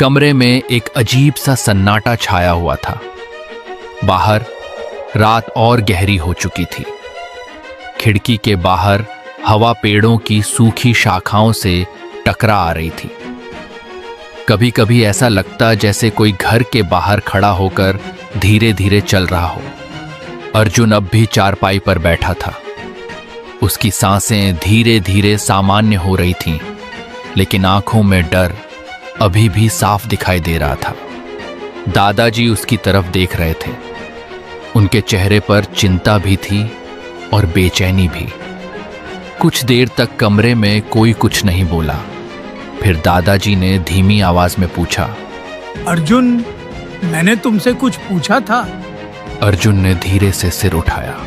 कमरे में एक अजीब सा सन्नाटा छाया हुआ था। बाहर रात और गहरी हो चुकी थी। खिड़की के बाहर हवा पेड़ों की सूखी शाखाओं से टकरा आ रही थी। कभी कभी ऐसा लगता जैसे कोई घर के बाहर खड़ा होकर धीरे धीरे चल रहा हो। अर्जुन अब भी चारपाई पर बैठा था। उसकी सांसें धीरे धीरे सामान्य हो रही थीं, लेकिन आंखों में डर अभी भी साफ दिखाई दे रहा था। दादाजी उसकी तरफ देख रहे थे। उनके चेहरे पर चिंता भी थी और बेचैनी भी। कुछ देर तक कमरे में कोई कुछ नहीं बोला। फिर दादाजी ने धीमी आवाज में पूछा, अर्जुन, मैंने तुमसे कुछ पूछा था। अर्जुन ने धीरे से सिर उठाया।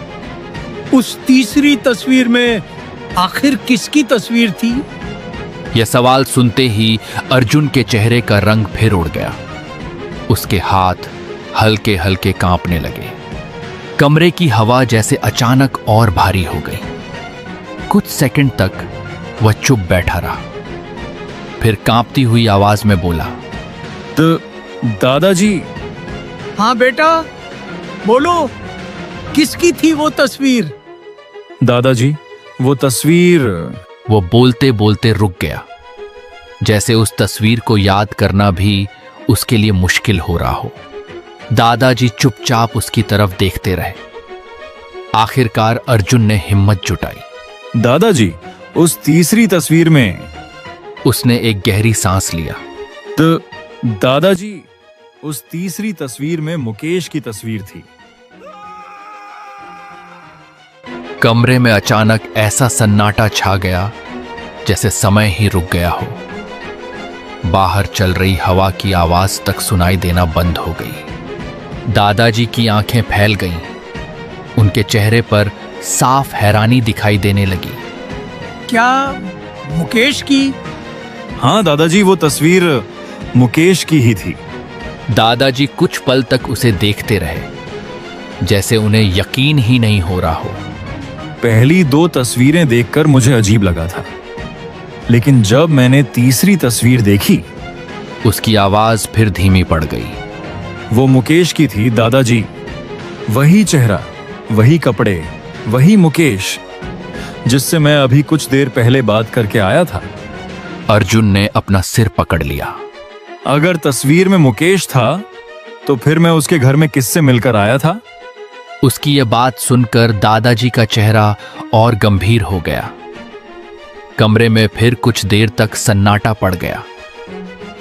उस तीसरी तस्वीर में आखिर किसकी तस्वीर थी? यह सवाल सुनते ही अर्जुन के चेहरे का रंग फिर उड़ गया। उसके हाथ हल्के हल्के कांपने लगे। कमरे की हवा जैसे अचानक और भारी हो गई। कुछ सेकंड तक वह चुप बैठा रहा। फिर कांपती हुई आवाज में बोला, तो दादाजी। हाँ बेटा, बोलो, किसकी थी वो तस्वीर? दादाजी, वो तस्वीर। वो बोलते बोलते रुक गया, जैसे उस तस्वीर को याद करना भी उसके लिए मुश्किल हो रहा हो। दादाजी चुपचाप उसकी तरफ देखते रहे। आखिरकार अर्जुन ने हिम्मत जुटाई। दादाजी, उस तीसरी तस्वीर में। उसने एक गहरी सांस लिया। तो दादाजी, उस तीसरी तस्वीर में मुकेश की तस्वीर थी। कमरे में अचानक ऐसा सन्नाटा छा गया जैसे समय ही रुक गया हो। बाहर चल रही हवा की आवाज तक सुनाई देना बंद हो गई। दादाजी की आंखें फैल गईं। उनके चेहरे पर साफ हैरानी दिखाई देने लगी। क्या मुकेश की? हाँ दादाजी, वो तस्वीर मुकेश की ही थी। दादाजी कुछ पल तक उसे देखते रहे, जैसे उन्हें यकीन ही नहीं हो रहा हो। पहली दो तस्वीरें देखकर मुझे अजीब लगा था, लेकिन जब मैंने तीसरी तस्वीर देखी। उसकी आवाज फिर धीमी पड़ गई। वो मुकेश की थी दादाजी। वही चेहरा, वही कपड़े, वही मुकेश जिससे मैं अभी कुछ देर पहले बात करके आया था। अर्जुन ने अपना सिर पकड़ लिया। अगर तस्वीर में मुकेश था तो फिर मैं उसके घर में किससे मिलकर आया था? उसकी यह बात सुनकर दादाजी का चेहरा और गंभीर हो गया। कमरे में फिर कुछ देर तक सन्नाटा पड़ गया।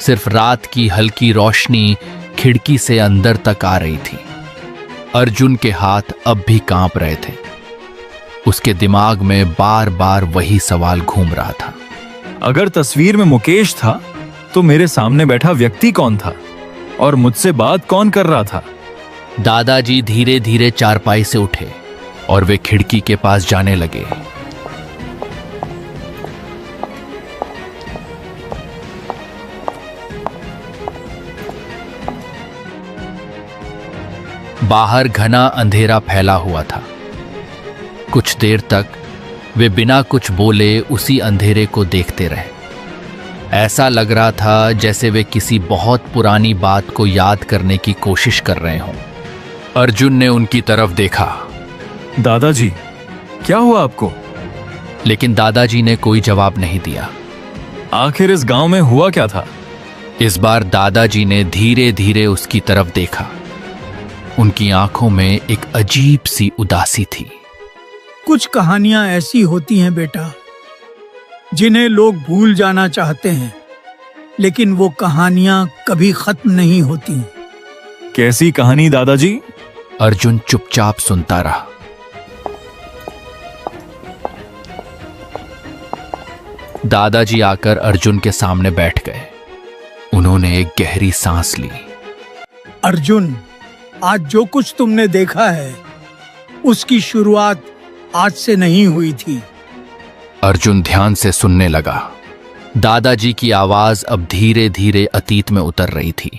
सिर्फ रात की हल्की रोशनी खिड़की से अंदर तक आ रही थी। अर्जुन के हाथ अब भी कांप रहे थे। उसके दिमाग में बार बार वही सवाल घूम रहा था। अगर तस्वीर में मुकेश था तो मेरे सामने बैठा व्यक्ति कौन था और मुझसे बात कौन कर रहा था? दादाजी धीरे धीरे चारपाई से उठे और वे खिड़की के पास जाने लगे। बाहर घना अंधेरा फैला हुआ था। कुछ देर तक वे बिना कुछ बोले उसी अंधेरे को देखते रहे। ऐसा लग रहा था जैसे वे किसी बहुत पुरानी बात को याद करने की कोशिश कर रहे हों। अर्जुन ने उनकी तरफ देखा। दादाजी, क्या हुआ आपको? लेकिन दादाजी ने कोई जवाब नहीं दिया। आखिर इस गांव में हुआ क्या था? इस बार दादाजी ने धीरे धीरे उसकी तरफ देखा। उनकी आंखों में एक अजीब सी उदासी थी। कुछ कहानियां ऐसी होती हैं बेटा, जिन्हें लोग भूल जाना चाहते हैं, लेकिन वो कहानियां कभी खत्म नहीं होती। कैसी कहानी दादाजी? अर्जुन चुपचाप सुनता रहा। दादाजी आकर अर्जुन के सामने बैठ गए। उन्होंने एक गहरी सांस ली। अर्जुन, आज जो कुछ तुमने देखा है उसकी शुरुआत आज से नहीं हुई थी। अर्जुन ध्यान से सुनने लगा। दादाजी की आवाज अब धीरे धीरे अतीत में उतर रही थी।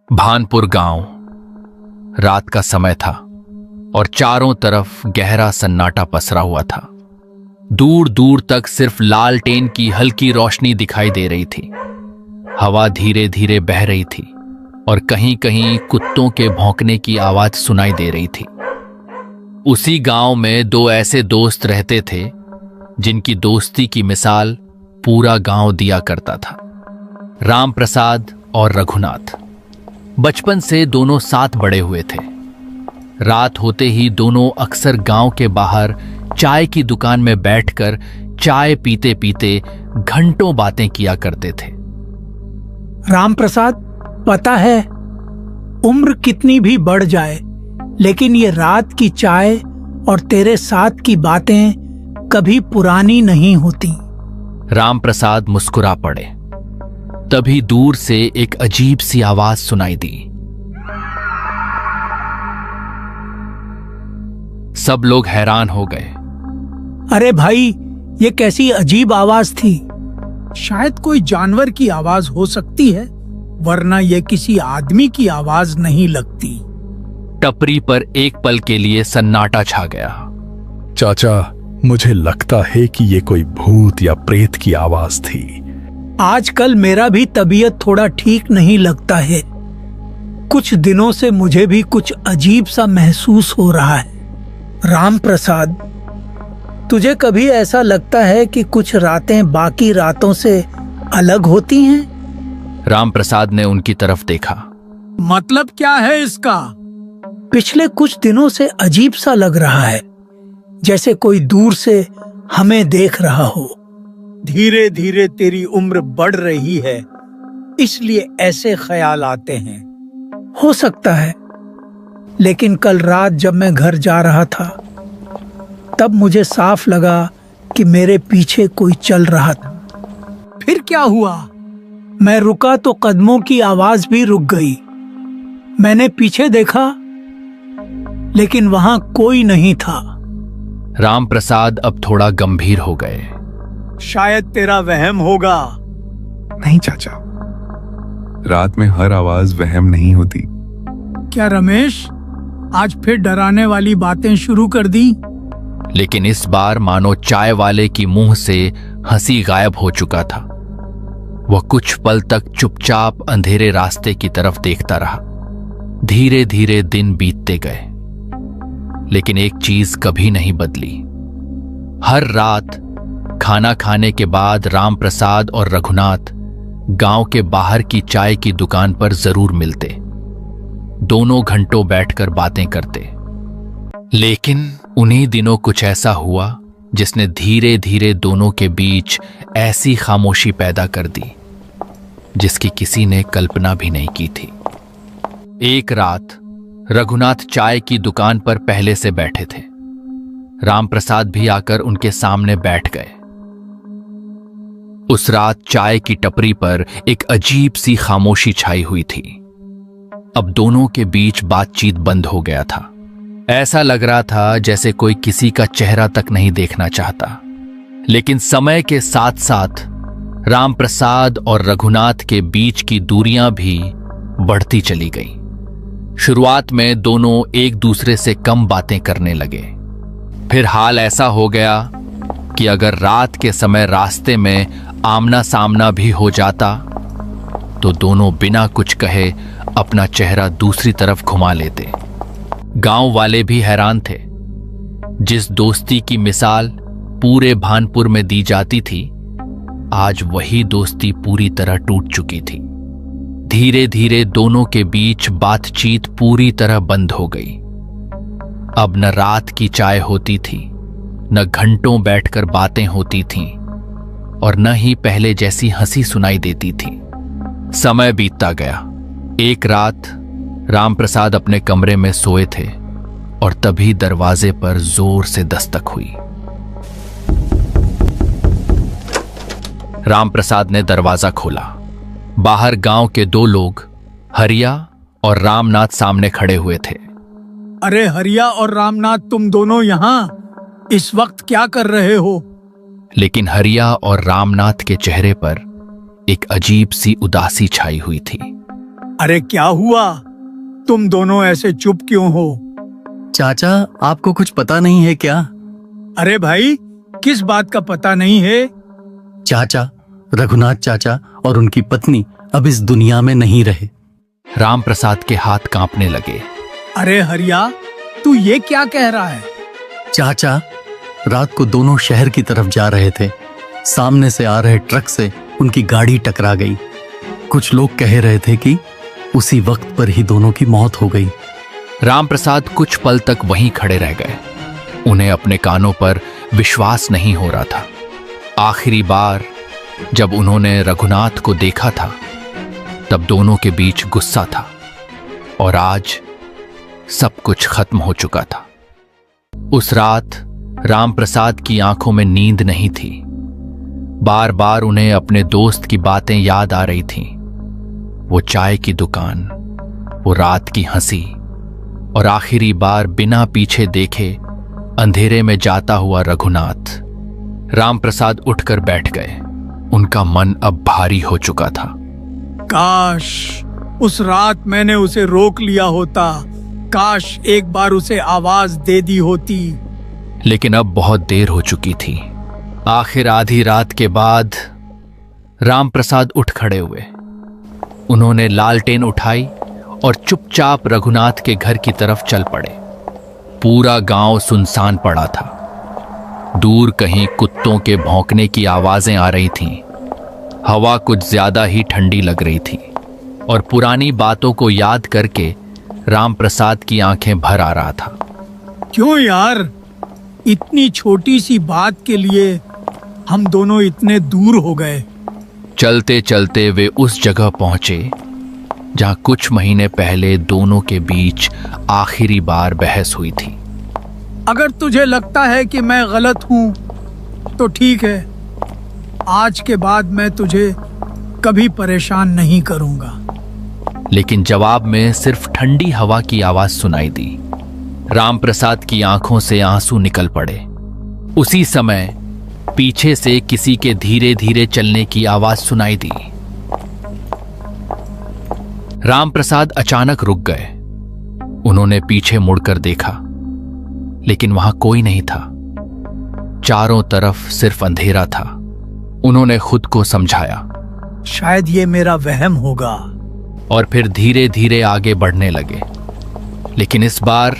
भानपुर गांव। रात का समय था और चारों तरफ गहरा सन्नाटा पसरा हुआ था। दूर दूर तक सिर्फ लालटेन की हल्की रोशनी दिखाई दे रही थी। हवा धीरे धीरे बह रही थी और कहीं कहीं कुत्तों के भौंकने की आवाज सुनाई दे रही थी। उसी गांव में दो ऐसे दोस्त रहते थे जिनकी दोस्ती की मिसाल पूरा गांव दिया करता था, राम प्रसाद और रघुनाथ। बचपन से दोनों साथ बड़े हुए थे। रात होते ही दोनों अक्सर गांव के बाहर चाय की दुकान में बैठकर चाय पीते पीते घंटों बातें किया करते थे। राम प्रसाद, पता है, उम्र कितनी भी बढ़ जाए लेकिन ये रात की चाय और तेरे साथ की बातें कभी पुरानी नहीं होती। राम प्रसाद मुस्कुरा पड़े। तभी दूर से एक अजीब सी आवाज सुनाई दी। सब लोग हैरान हो गए। अरे भाई, ये कैसी अजीब आवाज थी? शायद कोई जानवर की आवाज हो सकती है, वरना ये किसी आदमी की आवाज नहीं लगती। टपरी पर एक पल के लिए सन्नाटा छा गया। चाचा, मुझे लगता है कि ये कोई भूत या प्रेत की आवाज थी। आजकल मेरा भी तबीयत थोड़ा ठीक नहीं लगता है। कुछ दिनों से मुझे भी कुछ अजीब सा महसूस हो रहा है। राम प्रसाद, तुझे कभी ऐसा लगता है कि कुछ रातें बाकी रातों से अलग होती हैं? राम प्रसाद ने उनकी तरफ देखा। मतलब क्या है इसका? पिछले कुछ दिनों से अजीब सा लग रहा है, जैसे कोई दूर से हमें देख रहा हो। धीरे धीरे तेरी उम्र बढ़ रही है, इसलिए ऐसे ख्याल आते हैं। हो सकता है, लेकिन कल रात जब मैं घर जा रहा था तब मुझे साफ लगा कि मेरे पीछे कोई चल रहा था। फिर क्या हुआ? मैं रुका तो कदमों की आवाज भी रुक गई। मैंने पीछे देखा, लेकिन वहां कोई नहीं था। राम प्रसाद अब थोड़ा गंभीर हो गए। शायद तेरा वहम होगा। नहीं चाचा, रात में हर आवाज वहम नहीं होती। क्या रमेश, आज फिर डराने वाली बातें शुरू कर दी? लेकिन इस बार मानो चाय वाले की मुंह से हंसी गायब हो चुका था। वह कुछ पल तक चुपचाप अंधेरे रास्ते की तरफ देखता रहा। धीरे धीरे दिन बीतते गए, लेकिन एक चीज कभी नहीं बदली। हर रात खाना खाने के बाद राम प्रसाद और रघुनाथ गांव के बाहर की चाय की दुकान पर जरूर मिलते। दोनों घंटों बैठकर बातें करते। लेकिन उन्हीं दिनों कुछ ऐसा हुआ जिसने धीरे धीरे दोनों के बीच ऐसी खामोशी पैदा कर दी जिसकी किसी ने कल्पना भी नहीं की थी। एक रात रघुनाथ चाय की दुकान पर पहले से बैठे थे। राम प्रसाद भी आकर उनके सामने बैठ गए। उस रात चाय की टपरी पर एक अजीब सी खामोशी छाई हुई थी। अब दोनों के बीच बातचीत बंद हो गया था। ऐसा लग रहा था जैसे कोई किसी का चेहरा तक नहीं देखना चाहता। लेकिन समय के साथ साथ राम प्रसाद और रघुनाथ के बीच की दूरियां भी बढ़ती चली गई। शुरुआत में दोनों एक दूसरे से कम बातें करने लगे। फिर हाल ऐसा हो गया कि अगर रात के समय रास्ते में आमना सामना भी हो जाता तो दोनों बिना कुछ कहे अपना चेहरा दूसरी तरफ घुमा लेते। गांव वाले भी हैरान थे। जिस दोस्ती की मिसाल पूरे भानपुर में दी जाती थी, आज वही दोस्ती पूरी तरह टूट चुकी थी। धीरे धीरे दोनों के बीच बातचीत पूरी तरह बंद हो गई। अब न रात की चाय होती थी, न घंटों बैठकर बातें होती थीं, और न ही पहले जैसी हंसी सुनाई देती थी। समय बीतता गया। एक रात राम प्रसाद अपने कमरे में सोए थे और तभी दरवाजे पर जोर से दस्तक हुई। राम प्रसाद ने दरवाजा खोला। बाहर गांव के दो लोग, हरिया और रामनाथ, सामने खड़े हुए थे। अरे हरिया और रामनाथ, तुम दोनों यहाँ इस वक्त क्या कर रहे हो? लेकिन हरिया और रामनाथ के चेहरे पर एक अजीब सी उदासी छाई हुई थी। अरे क्या हुआ? तुम दोनों ऐसे चुप क्यों हो? चाचा, आपको कुछ पता नहीं है क्या? अरे भाई, किस बात का पता नहीं है? चाचा, रघुनाथ चाचा और उनकी पत्नी अब इस दुनिया में नहीं रहे। रामप्रसाद के हाथ कांपने लगे। अरे हरिया, तू ये क्या कह रहा है? चाचा, रात को दोनों शहर की तरफ जा रहे थे। सामने से आ रहे ट्रक से उनकी गाड़ी टकरा गई। कुछ लोग कह रहे थे कि उसी वक्त पर ही दोनों की मौत हो गई। रामप्रसाद कुछ पल तक वहीं खड़े रह गए। उन्हें अपने कानों पर विश्वास नहीं हो रहा था। आखिरी बार जब उन्होंने रघुनाथ को देखा था तब दोनों के बीच गुस्सा था और आज सब कुछ खत्म हो चुका था। उस रात रामप्रसाद की आंखों में नींद नहीं थी। बार बार उन्हें अपने दोस्त की बातें याद आ रही थीं। वो चाय की दुकान, वो रात की हंसी और आखिरी बार बिना पीछे देखे अंधेरे में जाता हुआ रघुनाथ। रामप्रसाद उठकर बैठ गए। उनका मन अब भारी हो चुका था। काश उस रात मैंने उसे रोक लिया होता। काश एक बार उसे आवाज दे दी होती। लेकिन अब बहुत देर हो चुकी थी। आखिर आधी रात के बाद रामप्रसाद उठ खड़े हुए। उन्होंने लालटेन उठाई और चुपचाप रघुनाथ के घर की तरफ चल पड़े। पूरा गांव सुनसान पड़ा था। दूर कहीं कुत्तों के भौंकने की आवाजें आ रही थीं। हवा कुछ ज्यादा ही ठंडी लग रही थी और पुरानी बातों को याद करके रामप्रसाद की आंखें भर आ रहा था। क्यों यार, इतनी छोटी सी बात के लिए हम दोनों इतने दूर हो गए। चलते चलते वे उस जगह पहुंचे जहां कुछ महीने पहले दोनों के बीच आखिरी बार बहस हुई थी। अगर तुझे लगता है कि मैं गलत हूं तो ठीक है। आज के बाद मैं तुझे कभी परेशान नहीं करूंगा। लेकिन जवाब में सिर्फ ठंडी हवा की आवाज सुनाई दी। रामप्रसाद की आंखों से आंसू निकल पड़े। उसी समय पीछे से किसी के धीरे धीरे चलने की आवाज सुनाई दी। रामप्रसाद अचानक रुक गए। उन्होंने पीछे मुड़कर देखा, लेकिन वहां कोई नहीं था। चारों तरफ सिर्फ अंधेरा था। उन्होंने खुद को समझाया, शायद ये मेरा वहम होगा, और फिर धीरे धीरे आगे बढ़ने लगे। लेकिन इस बार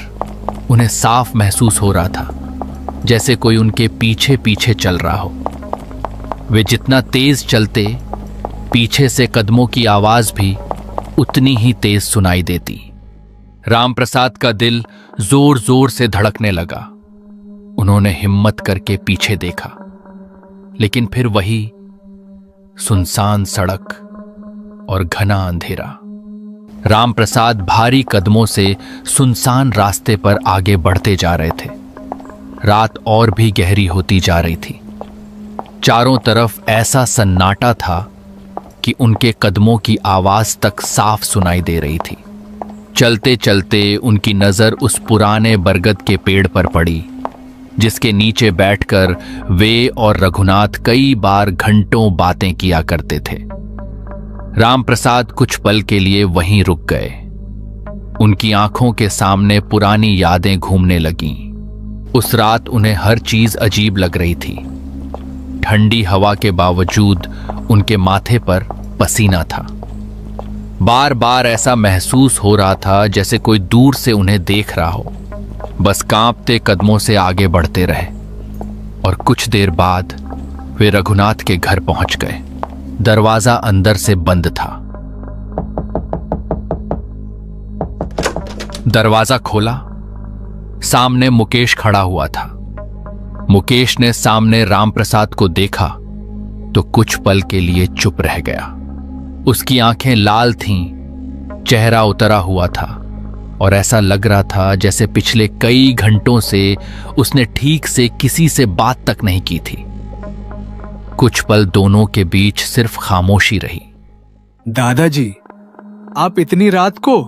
उन्हें साफ महसूस हो रहा था जैसे कोई उनके पीछे पीछे चल रहा हो। वे जितना तेज चलते, पीछे से कदमों की आवाज भी उतनी ही तेज सुनाई देती। रामप्रसाद का दिल जोर जोर से धड़कने लगा। उन्होंने हिम्मत करके पीछे देखा, लेकिन फिर वही सुनसान सड़क और घना अंधेरा। रामप्रसाद भारी कदमों से सुनसान रास्ते पर आगे बढ़ते जा रहे थे। रात और भी गहरी होती जा रही थी। चारों तरफ ऐसा सन्नाटा था कि उनके कदमों की आवाज तक साफ सुनाई दे रही थी। चलते चलते उनकी नजर उस पुराने बरगद के पेड़ पर पड़ी जिसके नीचे बैठकर वे और रघुनाथ कई बार घंटों बातें किया करते थे। रामप्रसाद कुछ पल के लिए वहीं रुक गए। उनकी आंखों के सामने पुरानी यादें घूमने लगीं। उस रात उन्हें हर चीज अजीब लग रही थी। ठंडी हवा के बावजूद उनके माथे पर पसीना था। बार बार ऐसा महसूस हो रहा था जैसे कोई दूर से उन्हें देख रहा हो। बस कांपते कदमों से आगे बढ़ते रहे और कुछ देर बाद वे रघुनाथ के घर पहुंच गए। दरवाजा अंदर से बंद था। दरवाजा खोला, सामने मुकेश खड़ा हुआ था। मुकेश ने सामने रामप्रसाद को देखा तो कुछ पल के लिए चुप रह गया। उसकी आंखें लाल थीं, चेहरा उतरा हुआ था और ऐसा लग रहा था जैसे पिछले कई घंटों से उसने ठीक से किसी से बात तक नहीं की थी। कुछ पल दोनों के बीच सिर्फ खामोशी रही। दादाजी, आप इतनी रात को,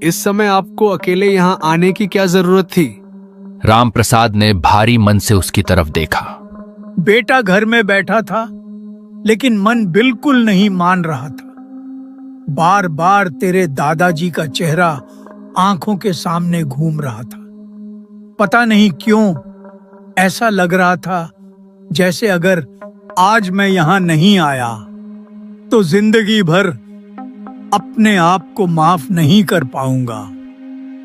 इस समय आपको अकेले यहां आने की क्या जरूरत थी? रामप्रसाद ने भारी मन से उसकी तरफ देखा। बेटा घर में बैठा था, लेकिन मन बिल्कुल नहीं मान रहा था। बार बार तेरे दादाजी का चेहरा आंखों के सामने घूम रहा था। पता नहीं क्यों, ऐसा लग रहा था जैसे अगर आज मैं यहाँ नहीं आया तो जिंदगी भर अपने आप को माफ नहीं कर पाऊंगा।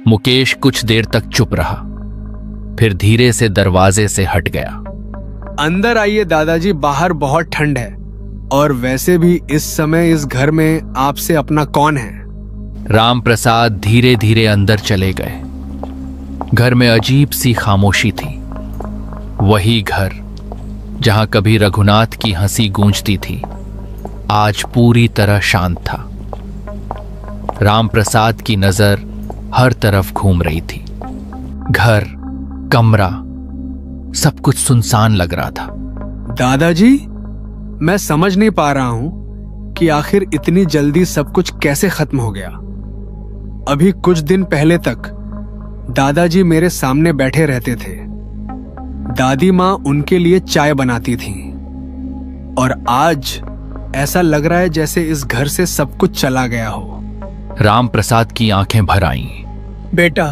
मुकेश कुछ देर तक चुप रहा, फिर धीरे से दरवाजे से हट गया। अंदर आइए दादाजी, बाहर बहुत ठंड है और वैसे भी इस समय इस घर में आपसे अपना कौन है। राम प्रसाद धीरे धीरे अंदर चले गए। घर में अजीब सी खामोशी थी। वही घर जहां कभी रघुनाथ की हंसी गूंजती थी, आज पूरी तरह शांत था। राम प्रसाद की नजर हर तरफ घूम रही थी। घर, कमरा, सब कुछ सुनसान लग रहा था। दादाजी, मैं समझ नहीं पा रहा हूं कि आखिर इतनी जल्दी सब कुछ कैसे खत्म हो गया। अभी कुछ दिन पहले तक दादाजी मेरे सामने बैठे रहते थे। दादी माँ उनके लिए चाय बनाती थी और आज ऐसा लग रहा है जैसे इस घर से सब कुछ चला गया हो। राम प्रसाद की आंखें भर आईं। बेटा,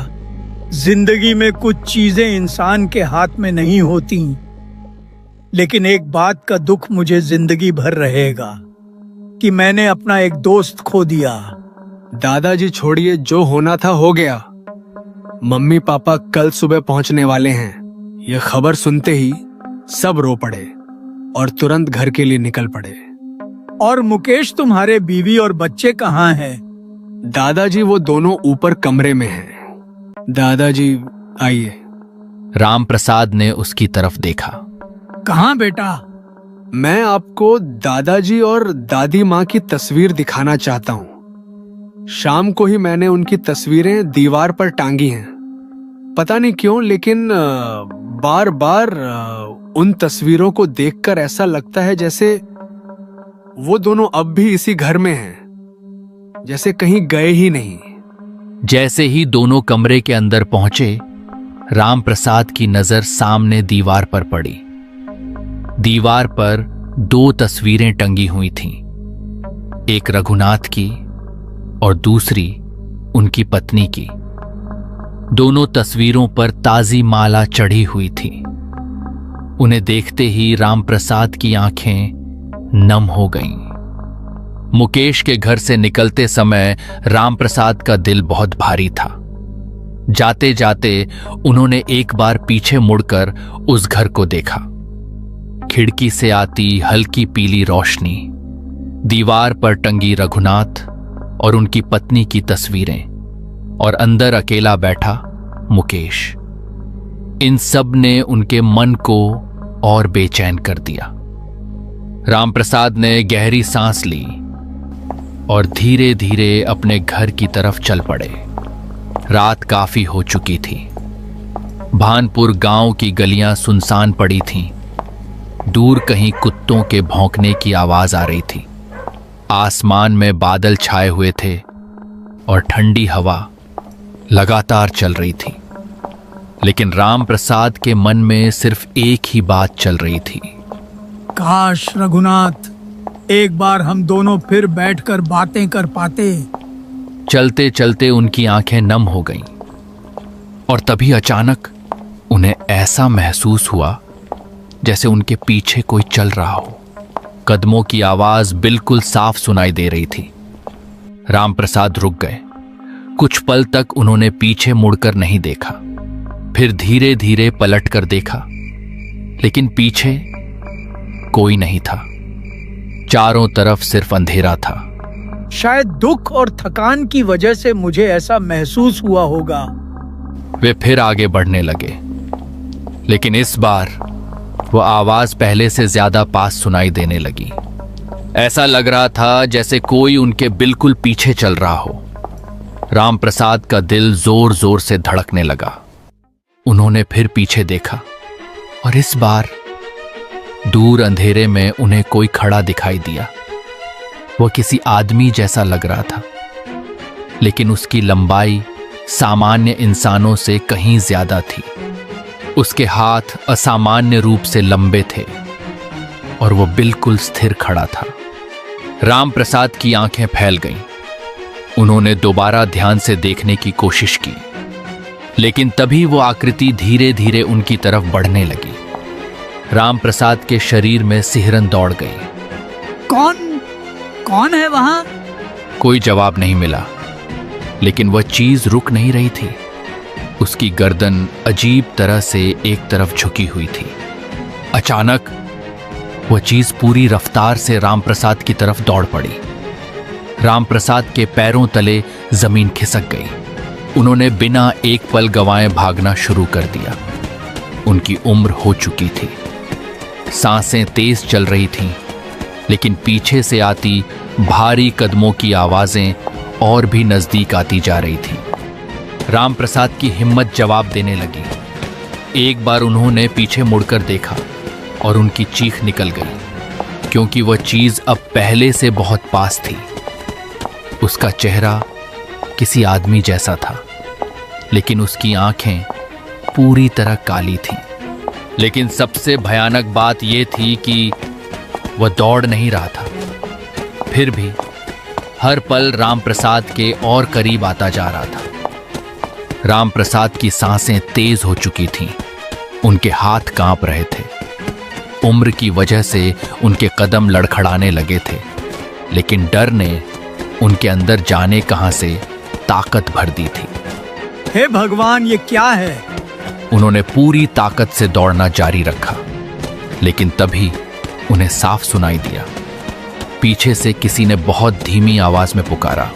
जिंदगी में कुछ चीजें इंसान के हाथ में नहीं होती, लेकिन एक बात का दुख मुझे जिंदगी भर रहेगा कि मैंने अपना एक दोस्त खो दिया। दादाजी छोड़िए, जो होना था हो गया। मम्मी पापा कल सुबह पहुंचने वाले हैं। यह खबर सुनते ही सब रो पड़े और तुरंत घर के लिए निकल पड़े। और मुकेश, तुम्हारे बीवी और बच्चे कहाँ हैं? दादाजी, वो दोनों ऊपर कमरे में हैं। दादाजी आइए। राम प्रसाद ने उसकी तरफ देखा। कहाँ बेटा? मैं आपको दादाजी और दादी माँ की तस्वीर दिखाना चाहता हूँ। शाम को ही मैंने उनकी तस्वीरें दीवार पर टांगी हैं। पता नहीं क्यों, लेकिन बार बार उन तस्वीरों को देखकर ऐसा लगता है जैसे वो दोनों अब भी इसी घर में हैं, जैसे कहीं गए ही नहीं। जैसे ही दोनों कमरे के अंदर पहुंचे, राम प्रसाद की नजर सामने दीवार पर पड़ी। दीवार पर 2 तस्वीरें टंगी हुई थीं, एक रघुनाथ की और दूसरी उनकी पत्नी की। दोनों तस्वीरों पर ताजी माला चढ़ी हुई थी। उन्हें देखते ही राम प्रसाद की आंखें नम हो गईं। मुकेश के घर से निकलते समय राम प्रसाद का दिल बहुत भारी था। जाते जाते उन्होंने एक बार पीछे मुड़कर उस घर को देखा। खिड़की से आती हल्की पीली रोशनी, दीवार पर टंगी रघुनाथ और उनकी पत्नी की तस्वीरें, और अंदर अकेला बैठा मुकेश। इन सब ने उनके मन को और बेचैन कर दिया। राम प्रसाद ने गहरी सांस ली और धीरे धीरे अपने घर की तरफ चल पड़े। रात काफी हो चुकी थी। भानपुर गांव की गलियां सुनसान पड़ी थीं। दूर कहीं कुत्तों के भौंकने की आवाज आ रही थी। आसमान में बादल छाए हुए थे और ठंडी हवा लगातार चल रही थी। लेकिन राम प्रसाद के मन में सिर्फ एक ही बात चल रही थी। काश रघुनाथ, एक बार हम दोनों फिर बैठकर बातें कर पाते। चलते चलते उनकी आंखें नम हो गईं और तभी अचानक उन्हें ऐसा महसूस हुआ जैसे उनके पीछे कोई चल रहा हो। कदमों की आवाज बिल्कुल साफ सुनाई दे रही थी। राम प्रसाद रुक गए। कुछ पल तक उन्होंने पीछे मुड़कर नहीं देखा, फिर धीरे धीरे पलट कर देखा, लेकिन पीछे कोई नहीं था। चारों तरफ सिर्फ अंधेरा था। शायद दुख और थकान की वजह से मुझे ऐसा महसूस हुआ होगा। वे फिर आगे बढ़ने लगे, लेकिन इस बार वो आवाज पहले से ज्यादा पास सुनाई देने लगी। ऐसा लग रहा था जैसे कोई उनके बिल्कुल पीछे चल रहा हो। राम प्रसाद का दिल जोर जोर से धड़कने लगा। उन्होंने फिर पीछे देखा और इस बार दूर अंधेरे में उन्हें कोई खड़ा दिखाई दिया। वह किसी आदमी जैसा लग रहा था, लेकिन उसकी लंबाई सामान्य इंसानों से कहीं ज्यादा थी। उसके हाथ असामान्य रूप से लंबे थे और वह बिल्कुल स्थिर खड़ा था। राम प्रसाद की आंखें फैल गईं। उन्होंने दोबारा ध्यान से देखने की कोशिश की, लेकिन तभी वो आकृति धीरे धीरे उनकी तरफ बढ़ने लगी। रामप्रसाद के शरीर में सिहरन दौड़ गई। कौन है वहां? कोई जवाब नहीं मिला, लेकिन वह चीज रुक नहीं रही थी। उसकी गर्दन अजीब तरह से एक तरफ झुकी हुई थी। अचानक वह चीज पूरी रफ्तार से रामप्रसाद की तरफ दौड़ पड़ी। रामप्रसाद के पैरों तले जमीन खिसक गई। उन्होंने बिना एक पल गंवाए भागना शुरू कर दिया। उनकी उम्र हो चुकी थी, सांसें तेज चल रही थीं, लेकिन पीछे से आती भारी कदमों की आवाजें और भी नजदीक आती जा रही थी। रामप्रसाद की हिम्मत जवाब देने लगी। एक बार उन्होंने पीछे मुड़कर देखा और उनकी चीख निकल गई, क्योंकि वह चीज अब पहले से बहुत पास थी। उसका चेहरा किसी आदमी जैसा था, लेकिन उसकी आंखें पूरी तरह काली थीं। लेकिन सबसे भयानक बात यह थी कि वह दौड़ नहीं रहा था, फिर भी हर पल रामप्रसाद के और करीब आता जा रहा था। रामप्रसाद की सांसें तेज हो चुकी थीं, उनके हाथ कांप रहे थे। उम्र की वजह से उनके कदम लड़खड़ाने लगे थे, लेकिन डर ने उनके अंदर जाने कहां से ताकत भर दी थी। हे भगवान, ये क्या है? उन्होंने पूरी ताकत से दौड़ना जारी रखा, लेकिन तभी उन्हें साफ सुनाई दिया। पीछे से किसी ने बहुत धीमी आवाज में पुकारा,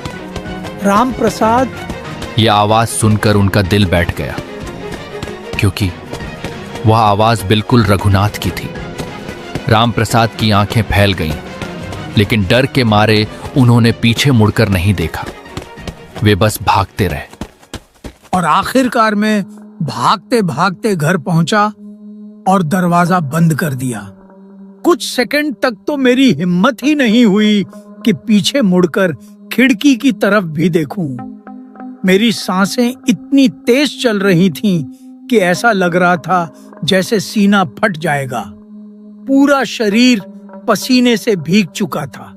रामप्रसाद। यह आवाज सुनकर उनका दिल बैठ गया, क्योंकि वह आवाज बिल्कुल रघुनाथ की थी। रामप्रसाद की आंखें फैल गईं, लेकिन डर के मारे उन्होंने पीछे मुड़कर नहीं देखा। वे बस भागते रहे और आखिरकार में भागते भागते घर पहुंचा और दरवाजा बंद कर दिया। कुछ सेकंड तक तो मेरी हिम्मत ही नहीं हुई कि पीछे मुड़कर खिड़की की तरफ भी देखूं। मेरी सांसें इतनी तेज चल रही थीं कि ऐसा लग रहा था जैसे सीना फट जाएगा। पूरा शरीर पसीने से भीग चुका था।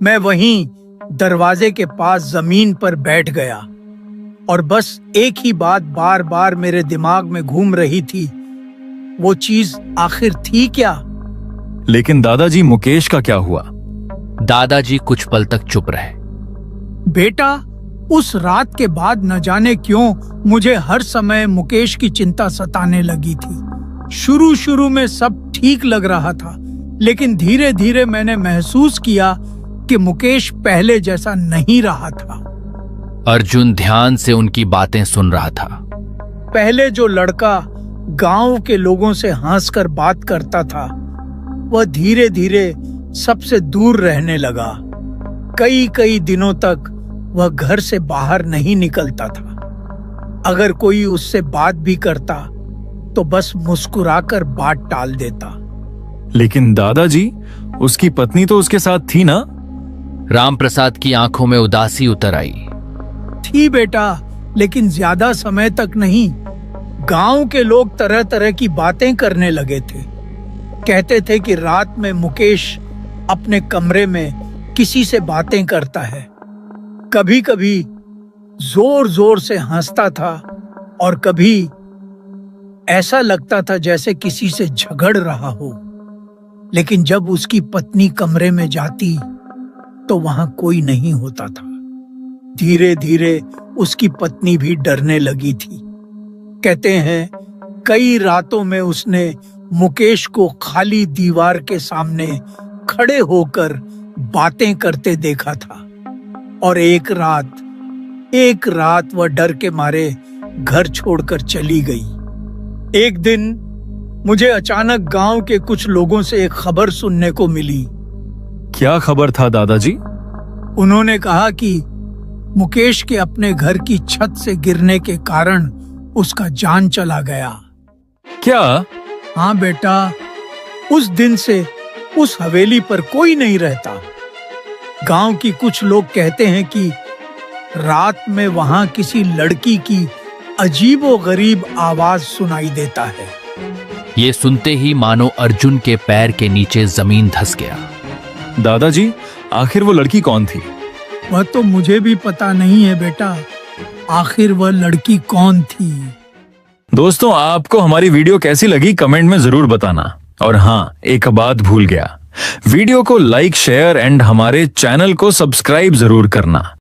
मैं वहीं दरवाजे के पास जमीन पर बैठ गया और बस एक ही बात बार बार मेरे दिमाग में घूम रही थी, वो चीज आखिर थी क्या? लेकिन दादाजी, मुकेश का क्या हुआ? दादाजी कुछ पल तक चुप रहे। बेटा, उस रात के बाद न जाने क्यों मुझे हर समय मुकेश की चिंता सताने लगी थी। शुरू शुरू में सब ठीक लग रहा था, लेकिन धीरे धीरे मैंने महसूस किया कि मुकेश पहले जैसा नहीं रहा था। अर्जुन ध्यान से उनकी बातें सुन रहा था। पहले जो लड़का गांव के लोगों से हंसकर बात करता था, वह धीरे धीरे सबसे दूर रहने लगा। कई कई दिनों तक वह घर से बाहर नहीं निकलता था। अगर कोई उससे बात भी करता तो बस मुस्कुराकर बात टाल देता। लेकिन दादाजी, उसकी पत्नी तो उसके साथ थी ना? रामप्रसाद की आंखों में उदासी उतर आई। थी बेटा, लेकिन ज्यादा समय तक नहीं। गांव के लोग तरह तरह की बातें करने लगे थे। कहते थे कि रात में मुकेश अपने कमरे में किसी से बातें करता है। कभी कभी जोर जोर से हंसता था और कभी ऐसा लगता था जैसे किसी से झगड़ रहा हो। लेकिन जब उसकी पत्नी कमरे में जाती तो वहां कोई नहीं होता था। धीरे धीरे उसकी पत्नी भी डरने लगी थी। कहते हैं कई रातों में उसने मुकेश को खाली दीवार के सामने खड़े होकर बातें करते देखा था। और एक रात वह डर के मारे घर छोड़कर चली गई। एक दिन मुझे अचानक गांव के कुछ लोगों से एक खबर सुनने को मिली। क्या खबर था दादाजी? उन्होंने कहा कि मुकेश के अपने घर की छत से गिरने के कारण उसका जान चला गया। क्या? हाँ बेटा, उस दिन से उस हवेली पर कोई नहीं रहता। गांव की कुछ लोग कहते हैं कि रात में वहां किसी लड़की की अजीबोगरीब आवाज सुनाई देता है। ये सुनते ही मानो अर्जुन के पैर के नीचे जमीन धंस गया। दादाजी, आखिर वो लड़की कौन थी? वह तो मुझे भी पता नहीं है बेटा। आखिर वह लड़की कौन थी? दोस्तों, आपको हमारी वीडियो कैसी लगी कमेंट में जरूर बताना। और हाँ, एक बात भूल गया, वीडियो को लाइक, शेयर एंड हमारे चैनल को सब्सक्राइब जरूर करना।